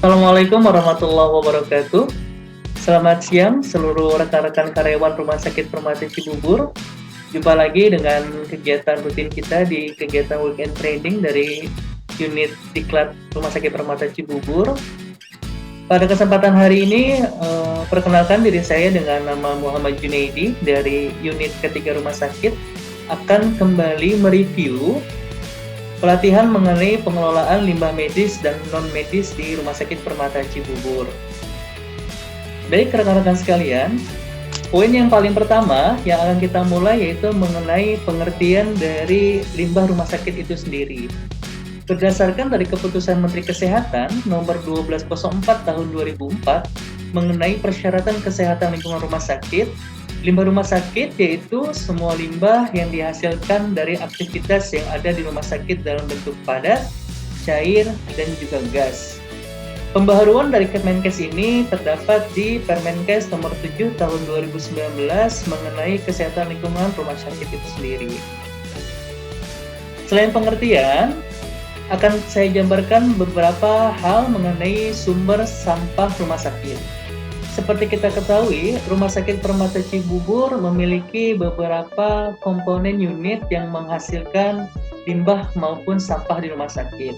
Assalamualaikum warahmatullahi wabarakatuh. Selamat siang seluruh rekan-rekan karyawan Rumah Sakit Permata Cibubur. Jumpa lagi dengan kegiatan rutin kita di kegiatan weekend training dari unit Diklat Rumah Sakit Permata Cibubur. Pada kesempatan hari ini, perkenalkan diri saya dengan nama Muhammad Junaidi dari unit ketiga Rumah Sakit akan kembali mereview pelatihan mengenai pengelolaan limbah medis dan non-medis di Rumah Sakit Permata Cibubur. Baik rekan-rekan sekalian, poin yang paling pertama yang akan kita mulai yaitu mengenai pengertian dari limbah rumah sakit itu sendiri. Berdasarkan dari keputusan Menteri Kesehatan nomor 1204 tahun 2004 mengenai persyaratan kesehatan lingkungan rumah sakit, limbah rumah sakit yaitu semua limbah yang dihasilkan dari aktivitas yang ada di rumah sakit dalam bentuk padat, cair, dan juga gas. Pembaharuan dari Kemenkes ini terdapat di Permenkes nomor 7 tahun 2019 mengenai kesehatan lingkungan rumah sakit itu sendiri. Selain pengertian, akan saya gambarkan beberapa hal mengenai sumber sampah rumah sakit. Seperti kita ketahui, Rumah Sakit Permata Cibubur memiliki beberapa komponen unit yang menghasilkan limbah maupun sampah di rumah sakit.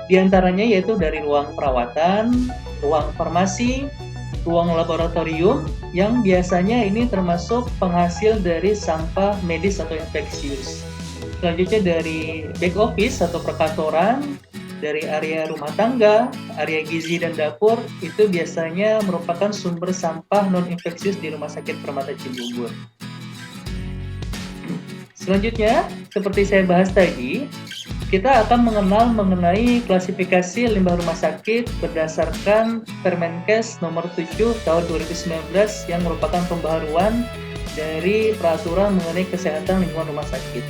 Di antaranya yaitu dari ruang perawatan, ruang farmasi, ruang laboratorium, yang biasanya ini termasuk penghasil dari sampah medis atau infeksius. Selanjutnya dari back office atau perkantoran, dari area rumah tangga, area gizi dan dapur, itu biasanya merupakan sumber sampah non-infeksius di Rumah Sakit Permata Cibubur. Selanjutnya, seperti saya bahas tadi, kita akan mengenal mengenai klasifikasi limbah rumah sakit berdasarkan Permenkes nomor 7 tahun 2019 yang merupakan pembaharuan dari peraturan mengenai kesehatan lingkungan rumah sakit.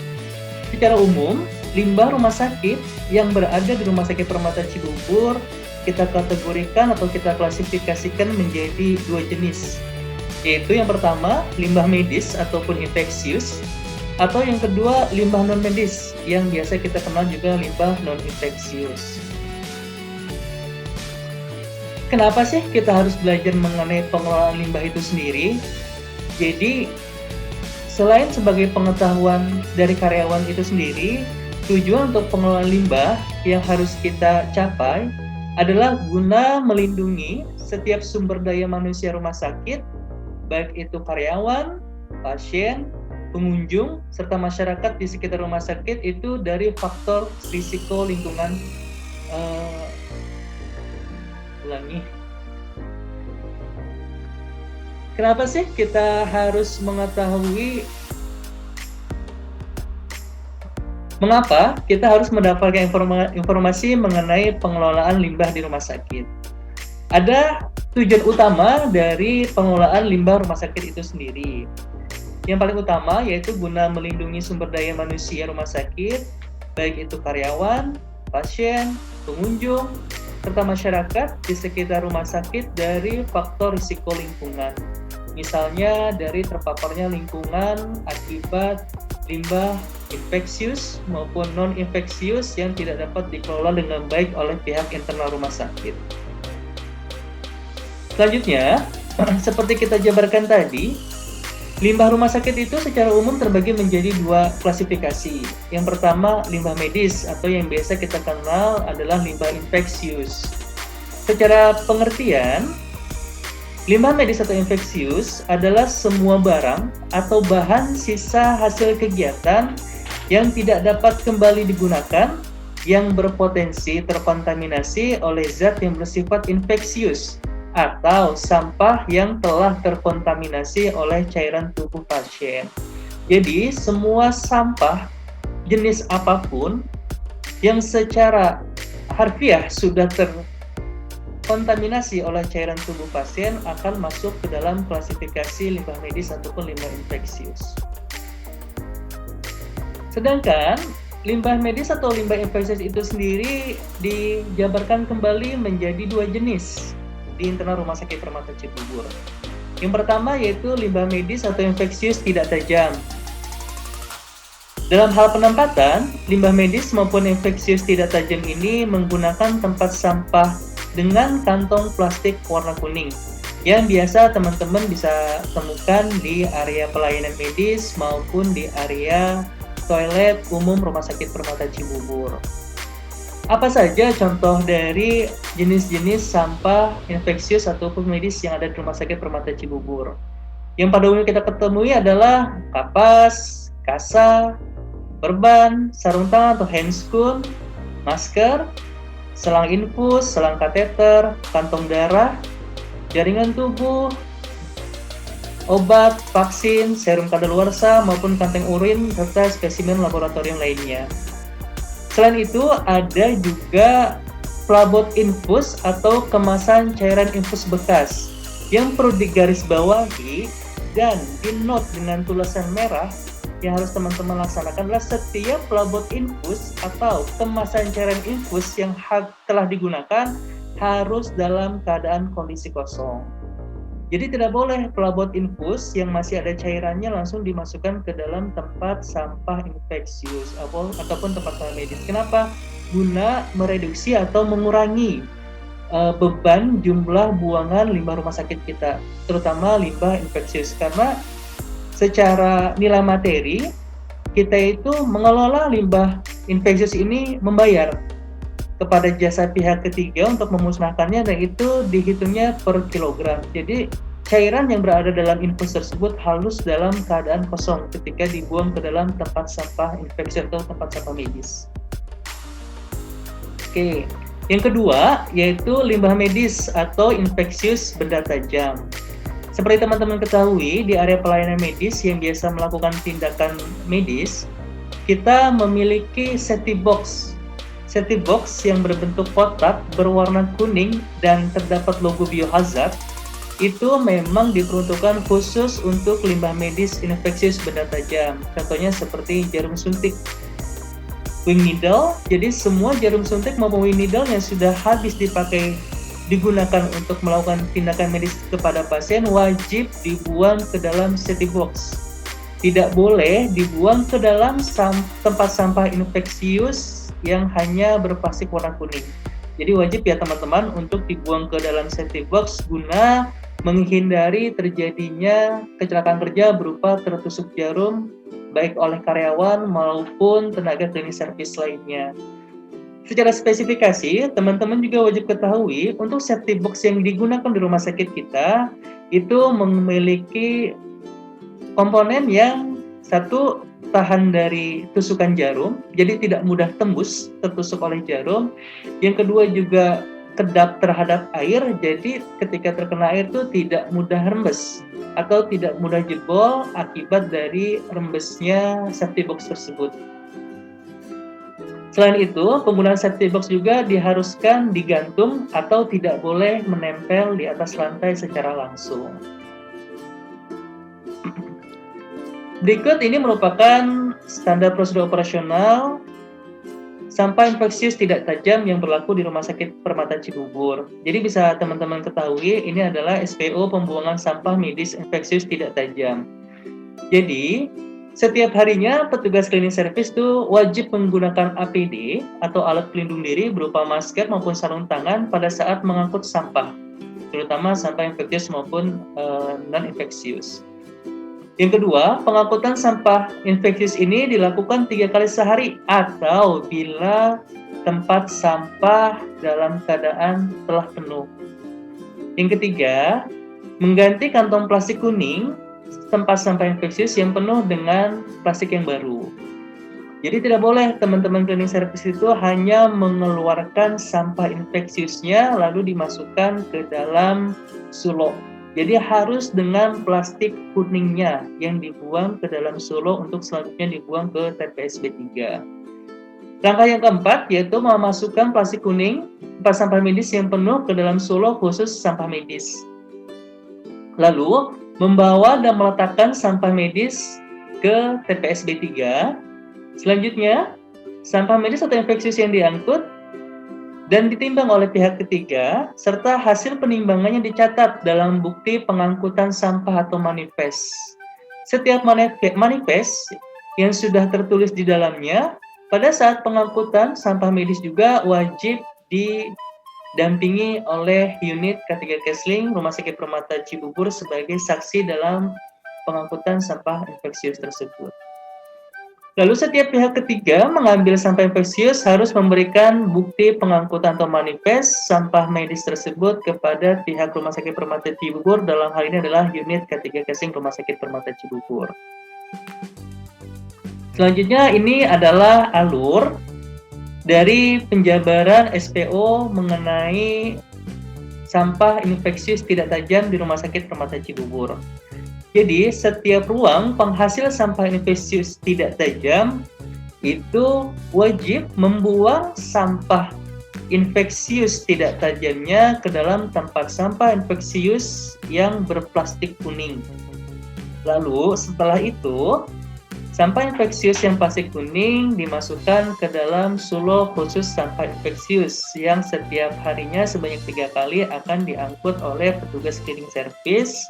Secara umum, limbah rumah sakit yang berada di Rumah Sakit Permata Cibubur kita kategorikan atau kita klasifikasikan menjadi dua jenis, yaitu yang pertama limbah medis ataupun infeksius, atau yang kedua limbah non-medis yang biasa kita kenal juga limbah non-infeksius. Kenapa sih kita harus belajar mengenai pengelolaan limbah itu sendiri? Jadi selain sebagai pengetahuan dari karyawan itu sendiri, tujuan untuk pengelolaan limbah yang harus kita capai adalah guna melindungi setiap sumber daya manusia rumah sakit, baik itu karyawan, pasien, pengunjung, serta masyarakat di sekitar rumah sakit itu dari faktor risiko lingkungan. Kenapa sih kita harus mengetahui mengapa kita harus mendapatkan informasi mengenai pengelolaan limbah di rumah sakit? Ada tujuan utama dari pengelolaan limbah rumah sakit itu sendiri. Yang paling utama yaitu guna melindungi sumber daya manusia rumah sakit, baik itu karyawan, pasien, pengunjung, serta masyarakat di sekitar rumah sakit dari faktor risiko lingkungan. Misalnya dari terpaparnya lingkungan akibat limbah infeksius maupun non-infeksius yang tidak dapat dikelola dengan baik oleh pihak internal rumah sakit. Selanjutnya, seperti kita jabarkan tadi, limbah rumah sakit itu secara umum terbagi menjadi dua klasifikasi. Yang pertama, limbah medis atau yang biasa kita kenal adalah limbah infeksius. Secara pengertian, limbah medis atau infeksius adalah semua barang atau bahan sisa hasil kegiatan yang tidak dapat kembali digunakan yang berpotensi terkontaminasi oleh zat yang bersifat infeksius atau sampah yang telah terkontaminasi oleh cairan tubuh pasien. Jadi, semua sampah jenis apapun yang secara harfiah sudah terkontaminasi oleh cairan tubuh pasien akan masuk ke dalam klasifikasi limbah medis ataupun limbah infeksius. Sedangkan limbah medis atau limbah infeksius itu sendiri dijabarkan kembali menjadi dua jenis di internal Rumah Sakit Permata Cibubur. Yang pertama yaitu limbah medis atau infeksius tidak tajam. Dalam hal penempatan, limbah medis maupun infeksius tidak tajam ini menggunakan tempat sampah dengan kantong plastik warna kuning yang biasa teman-teman bisa temukan di area pelayanan medis maupun di area toilet umum Rumah Sakit Permata Cibubur. Apa saja contoh dari jenis-jenis sampah infeksius ataupun medis yang ada di Rumah Sakit Permata Cibubur? Yang pada umumnya kita ketemui adalah kapas, kasa, perban, sarung tangan atau handscoon, masker, selang infus, selang kateter, kantong darah, jaringan tubuh, obat, vaksin, serum kadaluarsa maupun kantong urin serta spesimen laboratorium lainnya. Selain itu ada juga plabot infus atau kemasan cairan infus bekas yang perlu digarisbawahi dan di-note dengan tulisan merah. Yang harus teman-teman laksanakan adalah setiap plabot infus atau kemasan cairan infus yang telah digunakan harus dalam keadaan kondisi kosong. Jadi tidak boleh plabot infus yang masih ada cairannya langsung dimasukkan ke dalam tempat sampah infeksius ataupun tempat sampah medis. Kenapa? Guna mereduksi atau mengurangi beban jumlah buangan limbah rumah sakit kita, terutama limbah infeksius. Karena secara nilai materi, kita itu mengelola limbah infeksius ini membayar kepada jasa pihak ketiga untuk memusnahkannya, dan itu dihitungnya per kilogram. Jadi cairan yang berada dalam infus tersebut harus dalam keadaan kosong ketika dibuang ke dalam tempat sampah infeksius atau tempat sampah medis. Oke, yang kedua yaitu limbah medis atau infeksius benda tajam. Seperti teman-teman ketahui, di area pelayanan medis yang biasa melakukan tindakan medis, kita memiliki safety box. Safety box yang berbentuk kotak berwarna kuning dan terdapat logo biohazard itu memang diperuntukkan khusus untuk limbah medis infeksius benda tajam. Contohnya seperti jarum suntik, wing needle. Jadi semua jarum suntik maupun wing needle yang sudah habis digunakan untuk melakukan tindakan medis kepada pasien wajib dibuang ke dalam safety box. Tidak boleh dibuang ke dalam tempat sampah infeksius yang hanya berplastik warna kuning. Jadi wajib ya teman-teman untuk dibuang ke dalam safety box guna menghindari terjadinya kecelakaan kerja berupa tertusuk jarum baik oleh karyawan maupun tenaga klinis servis lainnya. Secara spesifikasi, teman-teman juga wajib ketahui untuk safety box yang digunakan di rumah sakit kita itu memiliki komponen yang satu, tahan dari tusukan jarum, jadi tidak mudah tembus tertusuk oleh jarum. Yang kedua juga kedap terhadap air, jadi ketika terkena air itu tidak mudah rembes atau tidak mudah jebol akibat dari rembesnya safety box tersebut. Selain itu, penggunaan safety box juga diharuskan digantung atau tidak boleh menempel di atas lantai secara langsung. Berikut ini merupakan standar prosedur operasional sampah infeksius tidak tajam yang berlaku di Rumah Sakit Permata Cibubur. Jadi bisa teman-teman ketahui, ini adalah SPO pembuangan sampah medis infeksius tidak tajam. Jadi, setiap harinya petugas cleaning service itu wajib menggunakan APD atau alat pelindung diri berupa masker maupun sarung tangan pada saat mengangkut sampah, terutama sampah infeksius maupun non-infeksius. Yang kedua, pengangkutan sampah infeksius ini dilakukan 3 kali sehari atau bila tempat sampah dalam keadaan telah penuh. Yang ketiga, mengganti kantong plastik kuning tempat sampah infeksius yang penuh dengan plastik yang baru. Jadi tidak boleh teman-teman cleaning service itu hanya mengeluarkan sampah infeksiusnya lalu dimasukkan ke dalam sulok. Jadi harus dengan plastik kuningnya yang dibuang ke dalam sulok untuk selanjutnya dibuang ke TPSB 3. Langkah yang keempat yaitu memasukkan plastik kuning tempat sampah medis yang penuh ke dalam sulok khusus sampah medis. Lalu membawa dan meletakkan sampah medis ke TPSB 3. Selanjutnya, sampah medis atau infeksius yang diangkut dan ditimbang oleh pihak ketiga, serta hasil penimbangannya dicatat dalam bukti pengangkutan sampah atau manifest. Setiap manifest yang sudah tertulis di dalamnya, pada saat pengangkutan sampah medis juga wajib dampingi oleh unit K3 Kesling Rumah Sakit Permata Cibubur sebagai saksi dalam pengangkutan sampah infeksius tersebut. Lalu setiap pihak ketiga mengambil sampah infeksius harus memberikan bukti pengangkutan atau manifest sampah medis tersebut kepada pihak Rumah Sakit Permata Cibubur, dalam hal ini adalah unit K3 Kesling Rumah Sakit Permata Cibubur. Selanjutnya ini adalah alur dari penjabaran SPO mengenai sampah infeksius tidak tajam di Rumah Sakit Permata Cibubur. Jadi, setiap ruang penghasil sampah infeksius tidak tajam itu wajib membuang sampah infeksius tidak tajamnya ke dalam tempat sampah infeksius yang berplastik kuning. Lalu, setelah itu, sampah infeksius yang plastik kuning dimasukkan ke dalam sulo khusus sampah infeksius yang setiap harinya sebanyak 3 kali akan diangkut oleh petugas cleaning service,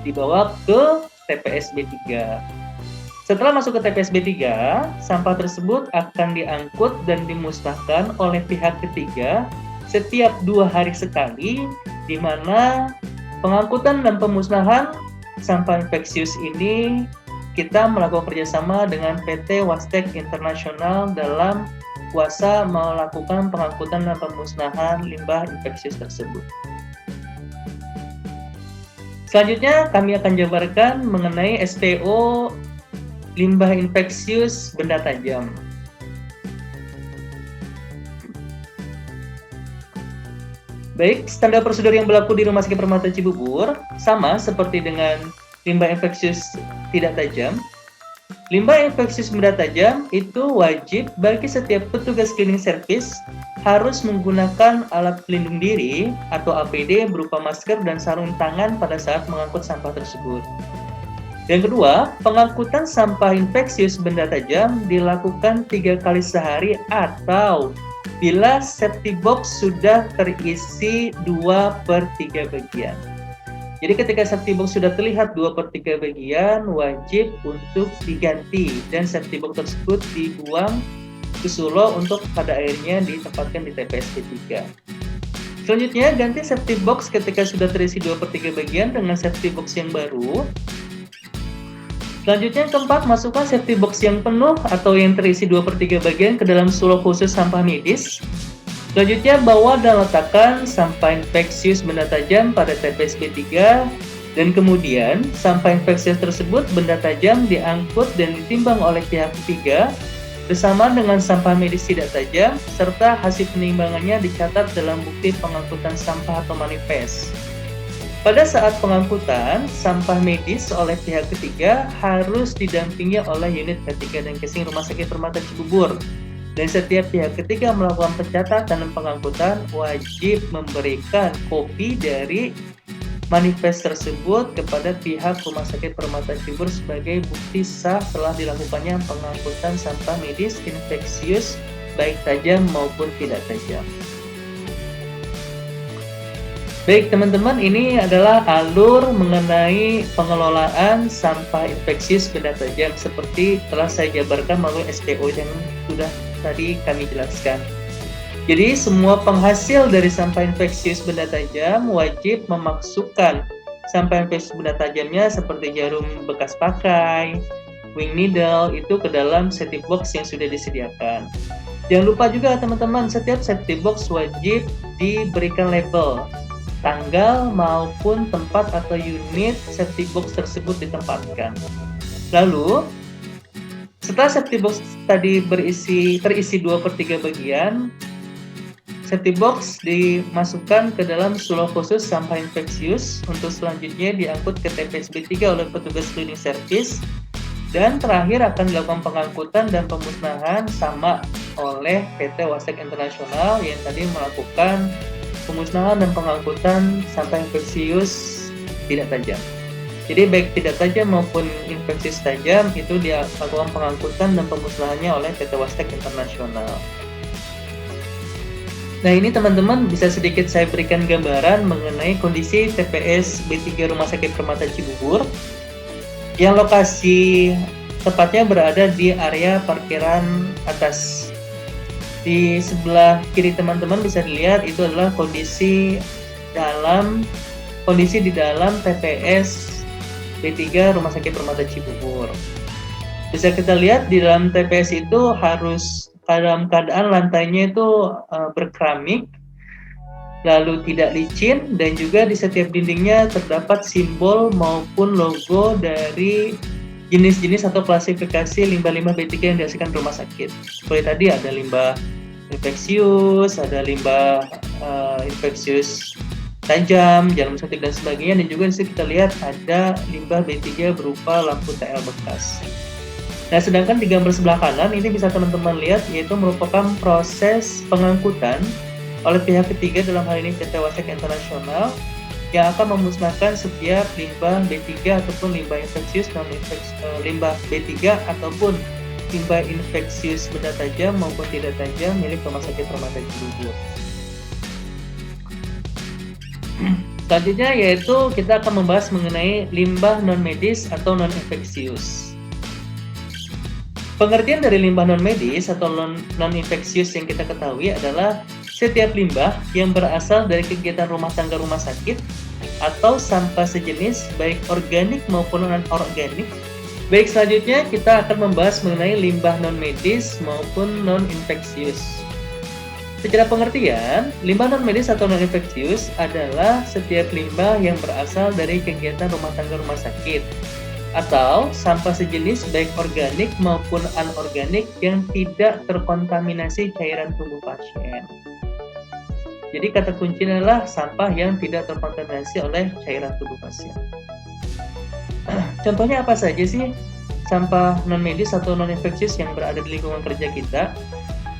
dibawa ke TPS B3. Setelah masuk ke TPS B3, sampah tersebut akan diangkut dan dimusnahkan oleh pihak ketiga setiap 2 hari sekali, di mana pengangkutan dan pemusnahan sampah infeksius ini kita melakukan kerjasama dengan PT Wastek Internasional dalam kuasa melakukan pengangkutan dan pemusnahan limbah infeksius tersebut. Selanjutnya kami akan jabarkan mengenai SPO limbah infeksius benda tajam. Baik, standar prosedur yang berlaku di Rumah Sakit Permata Cibubur sama seperti dengan limbah infeksius tidak tajam. Limbah infeksius benda tajam itu wajib bagi setiap petugas cleaning service harus menggunakan alat pelindung diri atau APD berupa masker dan sarung tangan pada saat mengangkut sampah tersebut. Yang kedua, pengangkutan sampah infeksius benda tajam dilakukan 3 kali sehari atau bila safety box sudah terisi 2/3 bagian. Jadi ketika safety box sudah terlihat 2/3 bagian, wajib untuk diganti dan safety box tersebut dibuang ke sulo untuk pada akhirnya ditempatkan di TPS B3. Selanjutnya, ganti safety box ketika sudah terisi 2/3 bagian dengan safety box yang baru. Selanjutnya, keempat, masukkan safety box yang penuh atau yang terisi 2/3 bagian ke dalam sulo khusus sampah medis. Selanjutnya, bawa dan letakkan sampah infeksius benda tajam pada TPS B3 dan kemudian sampah infeksius tersebut benda tajam diangkut dan ditimbang oleh pihak ketiga bersama dengan sampah medis tidak tajam, serta hasil penimbangannya dicatat dalam bukti pengangkutan sampah atau manifest. Pada saat pengangkutan, sampah medis oleh pihak ketiga harus didampingi oleh unit K3 dan Kesling Rumah Sakit Permata Cibubur. Dan setiap pihak ketiga melakukan pencatatan dan pengangkutan wajib memberikan kopi dari manifest tersebut kepada pihak Rumah Sakit Permata Cibubur sebagai bukti sah telah dilakukannya pengangkutan sampah medis infeksius baik tajam maupun tidak tajam. Baik teman-teman, ini adalah alur mengenai pengelolaan sampah infeksius benda tajam seperti telah saya jabarkan melalui SPO yang sudah tadi kami jelaskan. Jadi semua penghasil dari sampah infeksius benda tajam wajib memasukkan sampah infeksius benda tajamnya seperti jarum bekas pakai, wing needle itu ke dalam safety box yang sudah disediakan. Jangan lupa juga teman-teman, setiap safety box wajib diberikan label tanggal maupun tempat atau unit safety box tersebut ditempatkan. Lalu setelah safety box tadi terisi 2/3 bagian, safety box dimasukkan ke dalam sulo khusus sampah infeksius untuk selanjutnya diangkut ke TPS B3 oleh petugas cleaning service, dan terakhir akan dilakukan pengangkutan dan pemusnahan sama oleh PT Wastek Internasional yang tadi melakukan pemusnahan dan pengangkutan sampah infeksius tidak tajam. Jadi baik tidak tajam maupun infeksius tajam itu dilakukan pengangkutan dan pemusnahannya oleh PT Wastek Internasional. Nah ini teman-teman bisa sedikit saya berikan gambaran mengenai kondisi TPS B3 Rumah Sakit Permata Cibubur yang lokasi tepatnya berada di area parkiran atas. Di sebelah kiri teman-teman bisa dilihat itu adalah kondisi di dalam TPS B3 Rumah Sakit Permata Cibubur. Bisa kita lihat di dalam TPS itu harus dalam keadaan lantainya itu berkeramik, lalu tidak licin, dan juga di setiap dindingnya terdapat simbol maupun logo dari jenis-jenis atau klasifikasi limbah-limbah B3 yang dihasilkan rumah sakit. Seperti tadi ada limbah infeksius, ada limbah infeksius tajam, jarum suntik dan sebagainya, dan juga disitu kita lihat ada limbah B3 berupa lampu TL bekas. Nah, sedangkan di gambar sebelah kanan ini bisa teman-teman lihat, yaitu merupakan proses pengangkutan oleh pihak ketiga, dalam hal ini PT Wasek Internasional, yang akan memusnahkan setiap limbah B3 ataupun limbah infeksius, limbah B3 ataupun limbah infeksius benda tajam maupun tidak tajam milik Rumah Sakit Permata Cibubur. Selanjutnya yaitu kita akan membahas mengenai limbah non-medis atau non-infeksius. Pengertian dari limbah non-medis atau non-infeksius yang kita ketahui adalah setiap limbah yang berasal dari kegiatan rumah tangga rumah sakit atau sampah sejenis baik organik maupun non-organik. Baik, selanjutnya kita akan membahas mengenai limbah non-medis maupun non-infeksius. Secara pengertian, limbah non-medis atau non-infeksius adalah setiap limbah yang berasal dari kegiatan rumah tangga rumah sakit atau sampah sejenis baik organik maupun anorganik yang tidak terkontaminasi cairan tubuh pasien. Jadi kata kuncinya adalah sampah yang tidak terkontaminasi oleh cairan tubuh pasien. Contohnya apa saja sih sampah non-medis atau non-infeksius yang berada di lingkungan kerja kita?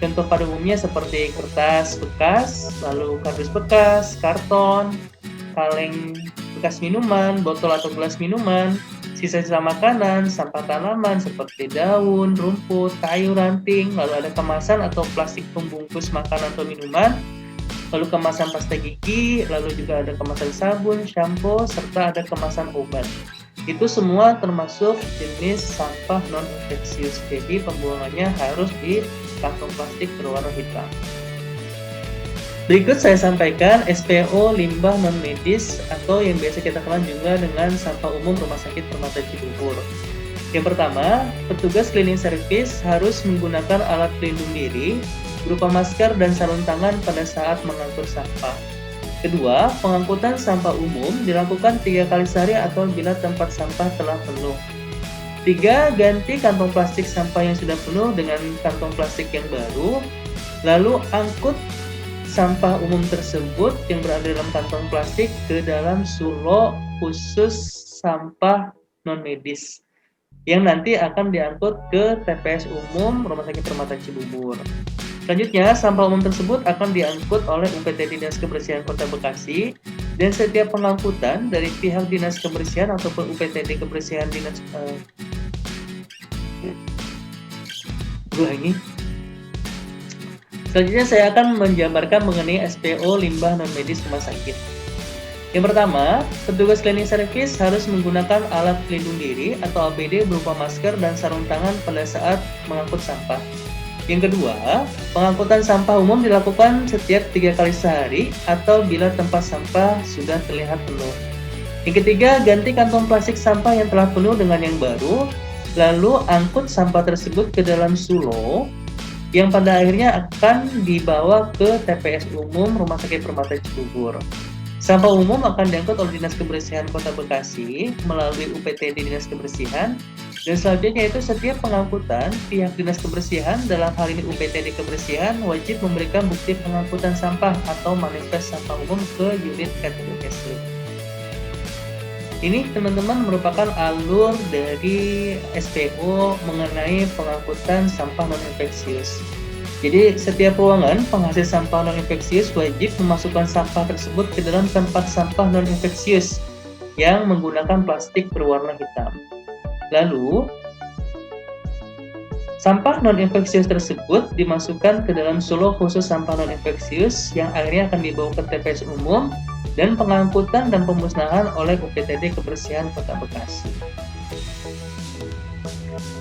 Contoh pada umumnya seperti kertas bekas, lalu kardus bekas, karton, kaleng bekas minuman, botol atau gelas minuman, sisa-sisa makanan, sampah tanaman seperti daun, rumput, kayu, ranting, lalu ada kemasan atau plastik pembungkus makanan atau minuman, lalu kemasan pasta gigi, lalu juga ada kemasan sabun, shampoo, serta ada kemasan obat. Itu semua termasuk jenis sampah non-infeksius. Jadi pembuangannya harus di kantong plastik berwarna hitam. Berikut saya sampaikan SPO limbah non-medis atau yang biasa kita kenal juga dengan sampah umum Rumah Sakit Permata Cibubur. Yang pertama, petugas cleaning service harus menggunakan alat pelindung diri berupa masker dan sarung tangan pada saat mengangkut sampah. Kedua, pengangkutan sampah umum dilakukan 3 kali sehari atau bila tempat sampah telah penuh. 3, ganti kantong plastik sampah yang sudah penuh dengan kantong plastik yang baru, lalu angkut sampah umum tersebut yang berada dalam kantong plastik ke dalam sulo khusus sampah non-medis yang nanti akan diangkut ke TPS umum Rumah Sakit Permata Cibubur. Selanjutnya, sampah umum tersebut akan diangkut oleh UPT Dinas Kebersihan Kota Bekasi, dan setiap pengangkutan dari pihak Dinas Kebersihan ataupun UPTD Kebersihan Dinas Selanjutnya saya akan menjabarkan mengenai SPO limbah non-medis rumah sakit. Yang pertama, petugas cleaning service harus menggunakan alat pelindung diri atau APD berupa masker dan sarung tangan pada saat mengangkut sampah. Yang kedua, pengangkutan sampah umum dilakukan setiap 3 kali sehari atau bila tempat sampah sudah terlihat penuh. Yang ketiga, ganti kantong plastik sampah yang telah penuh dengan yang baru, lalu angkut sampah tersebut ke dalam sulo yang pada akhirnya akan dibawa ke TPS umum Rumah Sakit Permata Cibubur. Sampah umum akan diangkut oleh Dinas Kebersihan Kota Bekasi melalui UPTD Dinas Kebersihan, dan selanjutnya itu setiap pengangkutan pihak Dinas Kebersihan, dalam hal ini UPTD Kebersihan, wajib memberikan bukti pengangkutan sampah atau manifest sampah umum ke unit catering slip. Ini teman-teman merupakan alur dari SPO mengenai pengangkutan sampah non-infeksius. Jadi setiap ruangan penghasil sampah non-infeksius wajib memasukkan sampah tersebut ke dalam tempat sampah non-infeksius yang menggunakan plastik berwarna hitam. Lalu, sampah non-infeksius tersebut dimasukkan ke dalam sulo khusus sampah non-infeksius yang akhirnya akan dibawa ke TPS umum dan pengangkutan dan pemusnahan oleh UPTD Kebersihan Kota Bekasi.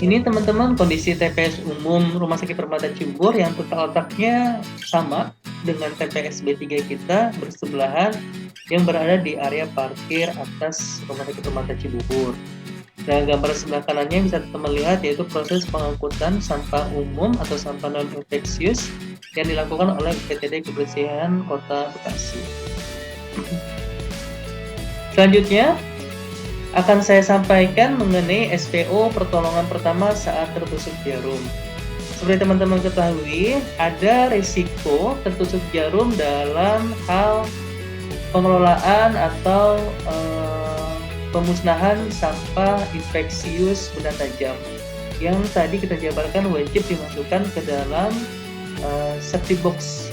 Ini teman-teman kondisi TPS umum Rumah Sakit Permata Cibubur yang letaknya sama dengan TPS B3 kita bersebelahan yang berada di area parkir atas Rumah Sakit Permata Cibubur. Nah, gambar sebelah kanannya bisa teman lihat yaitu proses pengangkutan sampah umum atau sampah non-infeksius yang dilakukan oleh UPTD Kebersihan Kota Bekasi. Selanjutnya akan saya sampaikan mengenai SPO pertolongan pertama saat tertusuk jarum. Seperti teman-teman ketahui, ada risiko tertusuk jarum dalam hal pengelolaan atau pemusnahan sampah infeksius benda tajam yang tadi kita jabarkan wajib dimasukkan ke dalam safety box.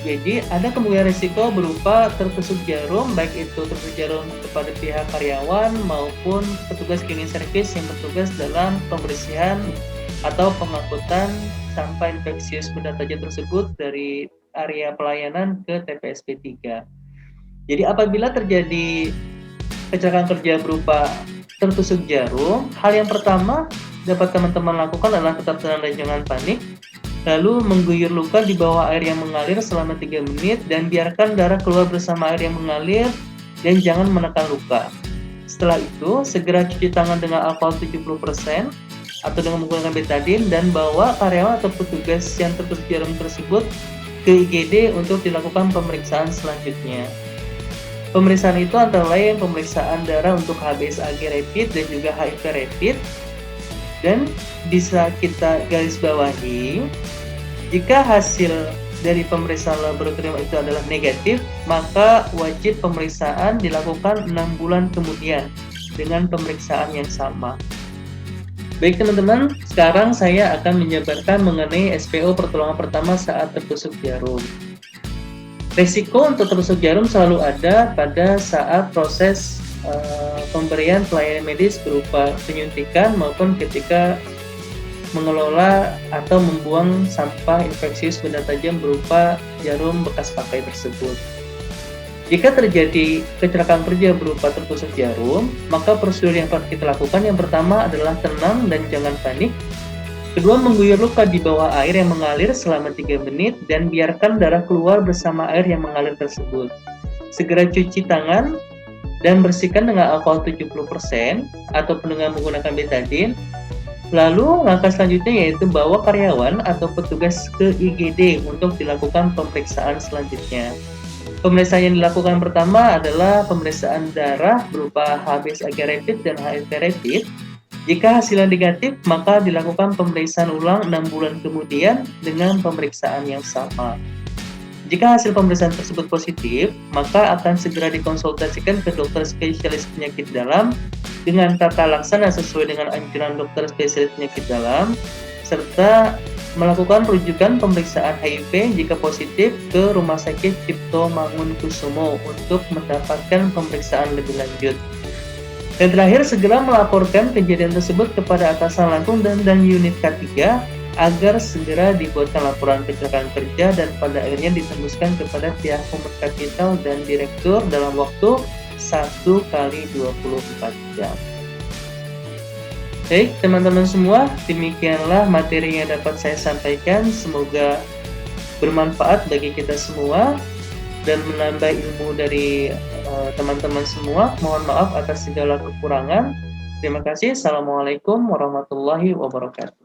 Jadi ada kemungkinan risiko berupa tertusuk jarum, baik itu tertusuk jarum kepada pihak karyawan maupun petugas cleaning service yang bertugas dalam pembersihan atau pengangkutan sampah infeksius benda tajam tersebut dari area pelayanan ke TPS B3. Jadi apabila terjadi kecelakaan kerja berupa tertusuk jarum, hal yang pertama dapat teman-teman lakukan adalah tetap tenang dan jangan panik. Lalu mengguyur luka di bawah air yang mengalir selama 3 menit dan biarkan darah keluar bersama air yang mengalir dan jangan menekan luka. Setelah itu, segera cuci tangan dengan alkohol 70% atau dengan menggunakan betadine dan bawa karyawan atau petugas yang tertusuk jarum tersebut ke IGD untuk dilakukan pemeriksaan selanjutnya. Pemeriksaan itu antara lain pemeriksaan darah untuk HBsAg rapid dan juga HIV rapid. Dan bisa kita garis bawahi, jika hasil dari pemeriksaan laboratorium itu adalah negatif, maka wajib pemeriksaan dilakukan 6 bulan kemudian dengan pemeriksaan yang sama. Baik teman-teman, sekarang saya akan menjabarkan mengenai SPO pertolongan pertama saat tertusuk jarum. Risiko untuk tertusuk jarum selalu ada pada saat proses pemberian pelayanan medis berupa penyuntikan maupun ketika mengelola atau membuang sampah infeksius benda tajam berupa jarum bekas pakai tersebut. Jika terjadi kecelakaan kerja berupa tertusuk jarum, maka prosedur yang dapat kita lakukan yang pertama adalah tenang dan jangan panik. Kedua, mengguyur luka di bawah air yang mengalir selama 3 menit dan biarkan darah keluar bersama air yang mengalir tersebut. Segera cuci tangan dan bersihkan dengan alkohol 70% atau dengan menggunakan betadine. Lalu langkah selanjutnya yaitu bawa karyawan atau petugas ke IGD untuk dilakukan pemeriksaan selanjutnya. Pemeriksaan yang dilakukan pertama adalah pemeriksaan darah berupa HBsAg rapid dan HIV rapid. Jika hasilnya negatif, maka dilakukan pemeriksaan ulang 6 bulan kemudian dengan pemeriksaan yang sama. Jika hasil pemeriksaan tersebut positif, maka akan segera dikonsultasikan ke dokter spesialis penyakit dalam dengan tata laksana sesuai dengan anjuran dokter spesialis penyakit dalam, serta melakukan rujukan pemeriksaan HIV jika positif ke Rumah Sakit Cipto Mangunkusumo untuk mendapatkan pemeriksaan lebih lanjut. Dan terakhir, segera melaporkan kejadian tersebut kepada atasan langsung dan unit K3 agar segera dibuatkan laporan kecelakaan kerja dan pada akhirnya ditembuskan kepada pihak Humas Kapital dan Direktur dalam waktu 1x24 jam. Baik teman-teman semua, demikianlah materi yang dapat saya sampaikan. Semoga bermanfaat bagi kita semua dan menambah ilmu dari teman-teman semua. Mohon maaf atas segala kekurangan. Terima kasih. Assalamualaikum warahmatullahi wabarakatuh.